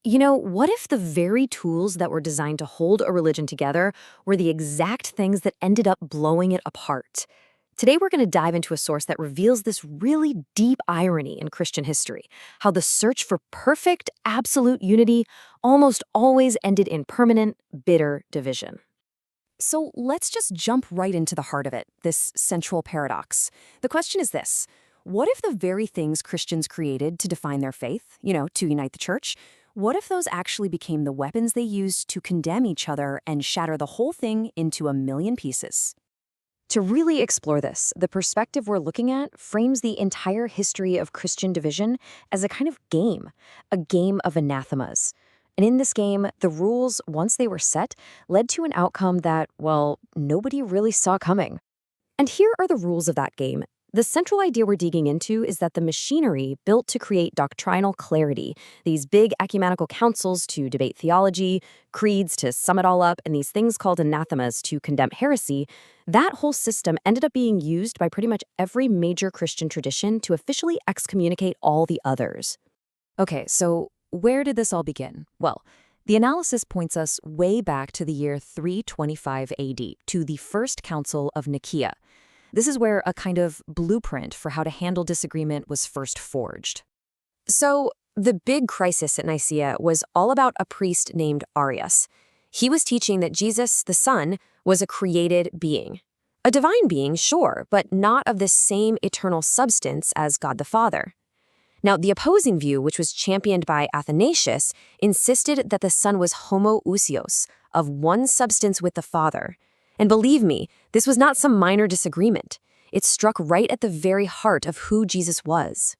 What if the very tools that were designed to hold a religion together were the exact things that ended up blowing it apart? Today, we're going to dive into a source that reveals this really deep irony in Christian history, how the search for perfect, absolute unity almost always ended in permanent, bitter division. So let's just jump right into the heart of it, this central paradox. The question is this: what if the very things Christians created to define their faith, to unite the church, what if those actually became the weapons they used to condemn each other and shatter the whole thing into a million pieces? To really explore this, the perspective we're looking at frames the entire history of Christian division as a kind of game, a game of anathemas. And in this game, the rules, once they were set, led to an outcome that, well, nobody really saw coming. And here are the rules of that game. The central idea we're digging into is that the machinery built to create doctrinal clarity, these big ecumenical councils to debate theology, creeds to sum it all up, and these things called anathemas to condemn heresy, that whole system ended up being used by pretty much every major Christian tradition to officially excommunicate all the others. Okay, so where did this all begin? Well, the analysis points us way back to the year 325 AD, to the First Council of Nicaea. This is where a kind of blueprint for how to handle disagreement was first forged. So, the big crisis at Nicaea was all about a priest named Arius. He was teaching that Jesus, the Son, was a created being. A divine being, sure, but not of the same eternal substance as God the Father. Now, the opposing view, which was championed by Athanasius, insisted that the Son was homoousios, of one substance with the Father. And believe me, this was not some minor disagreement. It struck right at the very heart of who Jesus was.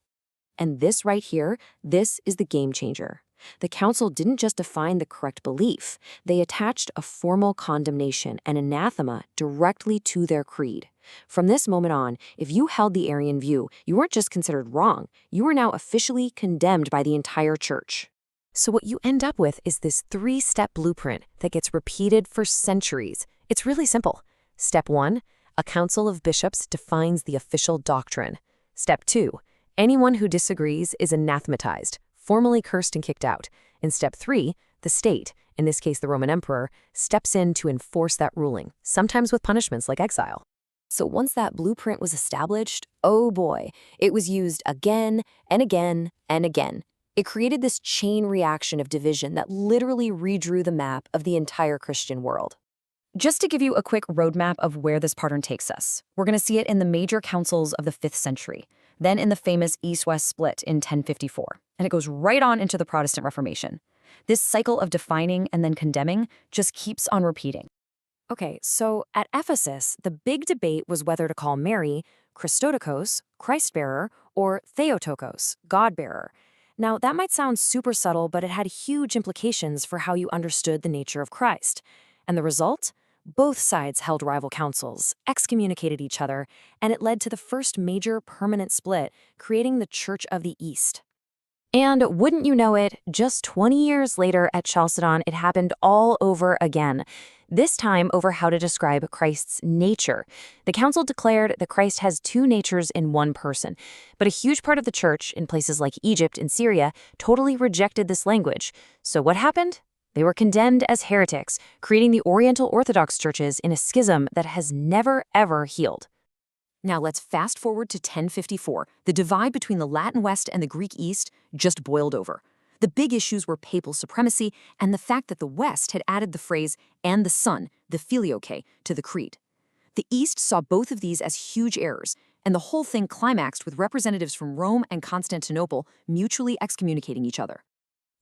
And this right here, this is the game changer. The council didn't just define the correct belief, they attached a formal condemnation, an anathema, directly to their creed. From this moment on, if you held the Arian view, you weren't just considered wrong, you were now officially condemned by the entire church. So what you end up with is this three-step blueprint that gets repeated for centuries. It's really simple. Step 1, a council of bishops defines the official doctrine. Step 2, anyone who disagrees is anathematized, formally cursed and kicked out. In step 3, the state, in this case the Roman emperor, steps in to enforce that ruling, sometimes with punishments like exile. So once that blueprint was established, oh boy, it was used again and again and again. It created this chain reaction of division that literally redrew the map of the entire Christian world. Just to give you a quick roadmap of where this pattern takes us, we're going to see it in the major councils of the 5th century, then in the famous East-West split in 1054, and it goes right on into the Protestant Reformation. This cycle of defining and then condemning just keeps on repeating. Okay, so at Ephesus, the big debate was whether to call Mary Christotokos, Christ-bearer, or Theotokos, God-bearer. Now, that might sound super subtle, but it had huge implications for how you understood the nature of Christ. And the result? Both sides held rival councils, excommunicated each other, and it led to the first major permanent split, creating the Church of the East. And wouldn't you know it, just 20 years later at Chalcedon, it happened all over again, this time over how to describe Christ's nature. The council declared that Christ has two natures in one person, but a huge part of the church, in places like Egypt and Syria, totally rejected this language. So what happened? They were condemned as heretics, creating the Oriental Orthodox churches in a schism that has never, ever healed. Now let's fast forward to 1054. The divide between the Latin West and the Greek East just boiled over. The big issues were papal supremacy and the fact that the West had added the phrase "and the Son," the filioque, to the creed. The East saw both of these as huge errors, and the whole thing climaxed with representatives from Rome and Constantinople mutually excommunicating each other.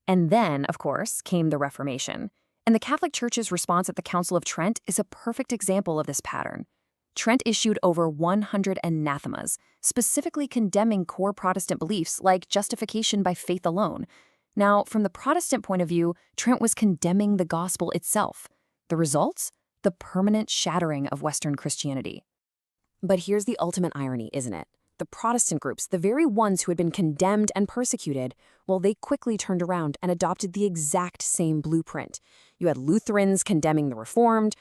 And then, of course, came the Reformation. And the Catholic Church's response at the Council of Trent is a perfect example of this pattern. Trent issued over 100 anathemas, specifically condemning core Protestant beliefs like justification by faith alone. Now, from the Protestant point of view, Trent was condemning the gospel itself. The results? The permanent shattering of Western Christianity. But here's the ultimate irony, isn't it? The Protestant groups, the very ones who had been condemned and persecuted, well, they quickly turned around and adopted the exact same blueprint. You had Lutherans condemning the Reformed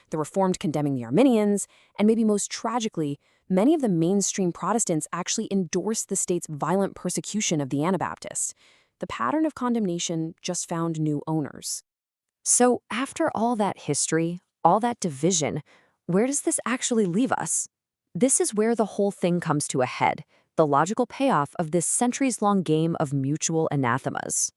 condemning the Arminians, and maybe most tragically, many of the mainstream Protestants actually endorsed the state's violent persecution of the Anabaptists. the pattern of condemnation just found new owners. So, after all that history, all that division, where does this actually leave us? This is where the whole thing comes to a head, the logical payoff of this centuries-long game of mutual anathemas.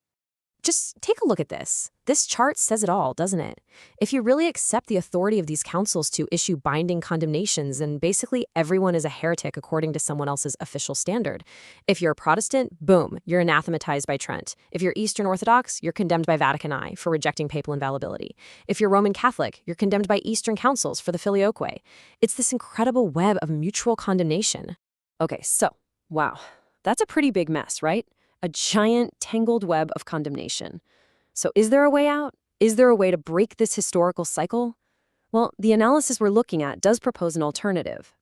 Just take a look at this. This chart says it all, doesn't it? If you really accept the authority of these councils to issue binding condemnations, and basically everyone is a heretic according to someone else's official standard. If you're a Protestant, boom, you're anathematized by Trent. If you're Eastern Orthodox, you're condemned by Vatican I for rejecting papal infallibility. If you're Roman Catholic, you're condemned by Eastern councils for the Filioque. It's this incredible web of mutual condemnation. Okay, so, wow, that's a pretty big mess, right? A giant, tangled web of condemnation. So is there a way out? Is there a way to break this historical cycle? Well, the analysis we're looking at does propose an alternative.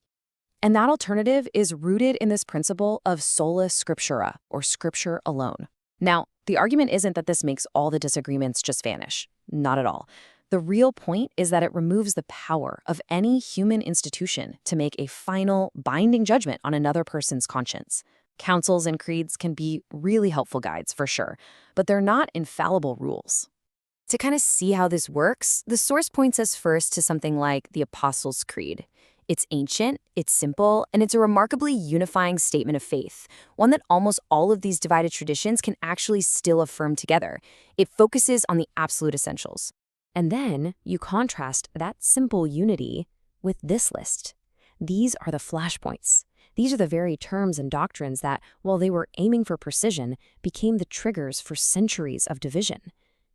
And that alternative is rooted in this principle of sola scriptura, or scripture alone. Now, the argument isn't that this makes all the disagreements just vanish. Not at all. The real point is that it removes the power of any human institution to make a final, binding judgment on another person's conscience. Councils and creeds can be really helpful guides, for sure, but they're not infallible rules. To kind of see how this works, the source points us first to something like the Apostles' Creed. It's ancient, it's simple, and it's a remarkably unifying statement of faith, one that almost all of these divided traditions can actually still affirm together. It focuses on the absolute essentials. And then you contrast that simple unity with this list. These are the flashpoints. These are the very terms and doctrines that, while they were aiming for precision, became the triggers for centuries of division.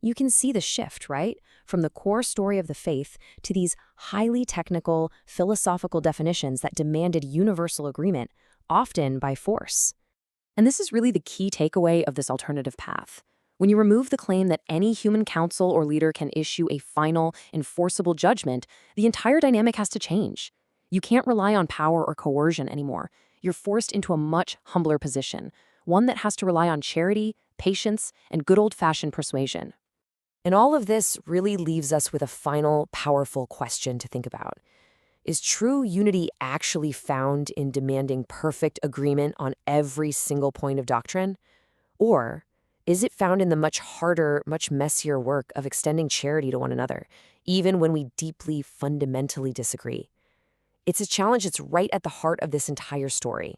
You can see the shift, right? From the core story of the faith to these highly technical, philosophical definitions that demanded universal agreement, often by force. And this is really the key takeaway of this alternative path. When you remove the claim that any human council or leader can issue a final, enforceable judgment, the entire dynamic has to change. You can't rely on power or coercion anymore. You're forced into a much humbler position, one that has to rely on charity, patience, and good old-fashioned persuasion. And all of this really leaves us with a final, powerful question to think about. Is true unity actually found in demanding perfect agreement on every single point of doctrine? Or is it found in the much harder, much messier work of extending charity to one another, even when we deeply, fundamentally disagree? It's a challenge that's right at the heart of this entire story.